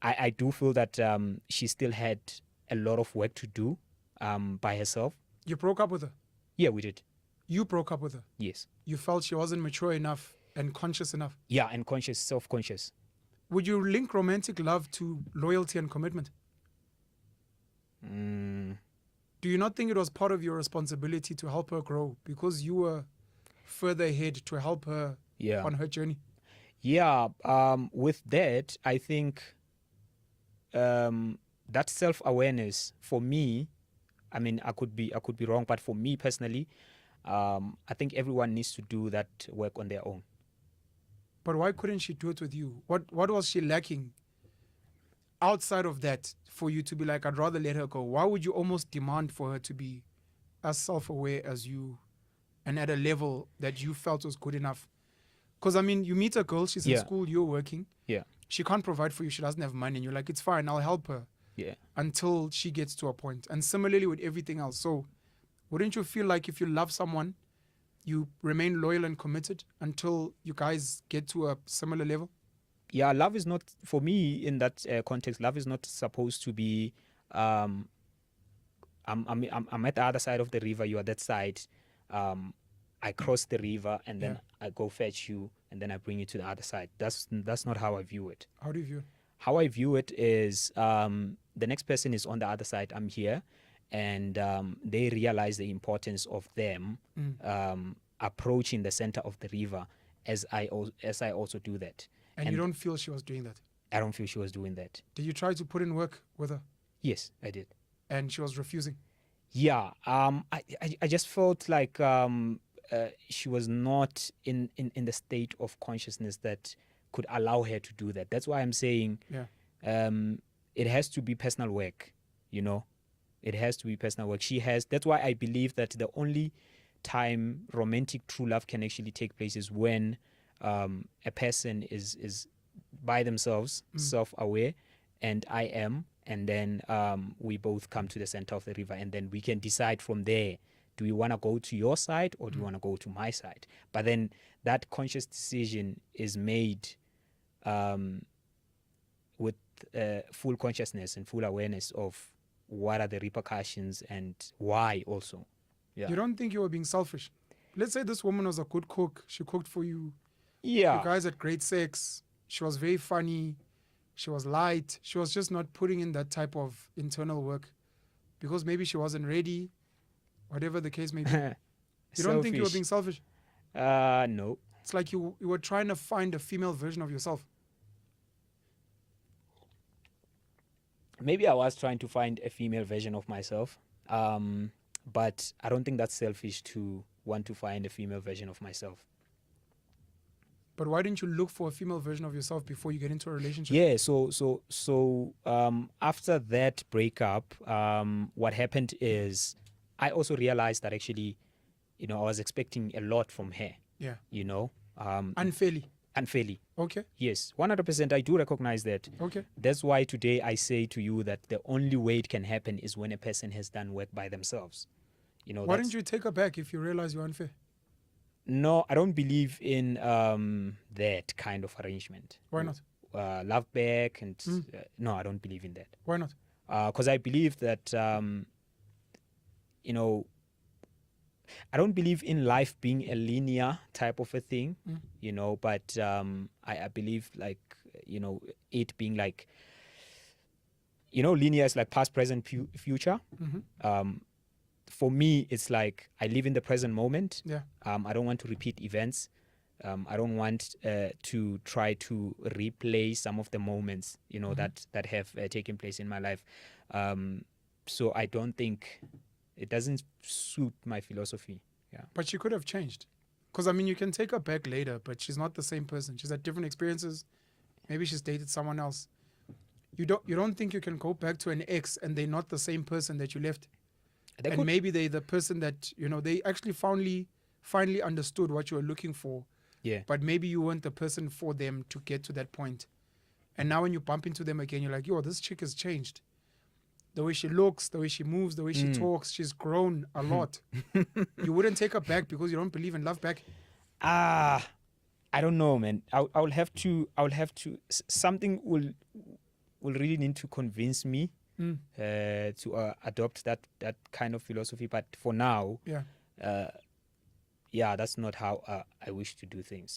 I do feel that she still had a lot of work to do by herself. You broke up with her? Yeah, we did. You broke up with her? Yes. You felt she wasn't mature enough and conscious enough? Yeah, and conscious, self-conscious. Would you link romantic love to loyalty and commitment? Do you not think it was part of your responsibility to help her grow because you were further ahead to help her on her journey? Yeah, with that, I think that self-awareness for me, I mean, I could be wrong, but for me personally, I think everyone needs to do that work on their own. But why couldn't she do it with you? What was she lacking outside of that for you to be like, I'd rather let her go? Why would you almost demand for her to be as self-aware as you and at a level that you felt was good enough? Because, I mean, you meet a girl, she's in school, you're working. Yeah. She can't provide for you, she doesn't have money. And you're like, it's fine, I'll help her. Yeah. Until she gets to a point. And similarly with everything else. So wouldn't you feel like if you love someone, you remain loyal and committed until you guys get to a similar level? Yeah, love is not, for me in that context, love is not supposed to be, I'm at the other side of the river, you are that side. I cross the river and then I go fetch you and then I bring you to the other side. That's not how I view it. How do you view it? How I view it is the next person is on the other side, I'm here, and they realize the importance of them approaching the center of the river as I also do that. And you don't feel she was doing that? I don't feel she was doing that. Did you try to put in work with her? Yes, I did. And she was refusing? Yeah. I just felt like she was not in the state of consciousness that could allow her to do that. That's why I'm saying it has to be personal work, you know. It has to be personal work. That's why I believe that the only time romantic true love can actually take place is when a person is by themselves, self-aware, and I am, and then we both come to the center of the river, and then we can decide from there, do we want to go to your side or do we want to go to my side? But then that conscious decision is made with full consciousness and full awareness of what are the repercussions and why also. Yeah. You don't think you were being selfish? Let's say this woman was a good cook. She cooked for you. Yeah. You guys had great sex. She was very funny. She was light. She was just not putting in that type of internal work because maybe she wasn't ready, whatever the case may be. You don't think you were being selfish? No. It's like you were trying to find a female version of yourself. Maybe I was trying to find a female version of myself, but I don't think that's selfish to want to find a female version of myself. But why didn't you look for a female version of yourself before you get into a relationship? Yeah, so after that breakup, what happened is I also realized that actually, you know, I was expecting a lot from her. Yeah. You know. Unfairly. Unfairly. Okay. Yes, 100%. I do recognize that. Okay. That's why today I say to you that the only way it can happen is when a person has done work by themselves. You know. Why didn't you take her back if you realize you're unfair? No, I don't believe in that kind of arrangement. Why not? Love back and no, I don't believe in that. Why not? Because I believe that you know, I don't believe in life being a linear type of a thing, you know, but I believe like, you know, it being like, you know, linear is like past, present, future. For me, it's like I live in the present moment. Yeah. I don't want to repeat events. I don't want to try to replay some of the moments, you know, that have taken place in my life. So I don't think it doesn't suit my philosophy. Yeah. But she could have changed. Because, I mean, you can take her back later, but she's not the same person. She's had different experiences. Maybe she's dated someone else. You don't think you can go back to an ex and they're not the same person that you left? And maybe they're the person that, you know, they actually finally understood what you were looking for. Yeah. But maybe you weren't the person for them to get to that point. And now when you bump into them again, you're like, yo, this chick has changed. The way she looks, the way she moves, the way she talks, she's grown a lot. You wouldn't take her back because you don't believe in love back? I don't know, man. I will have to, something will really need to convince me to adopt that kind of philosophy. But for now, yeah, that's not how I wish to do things.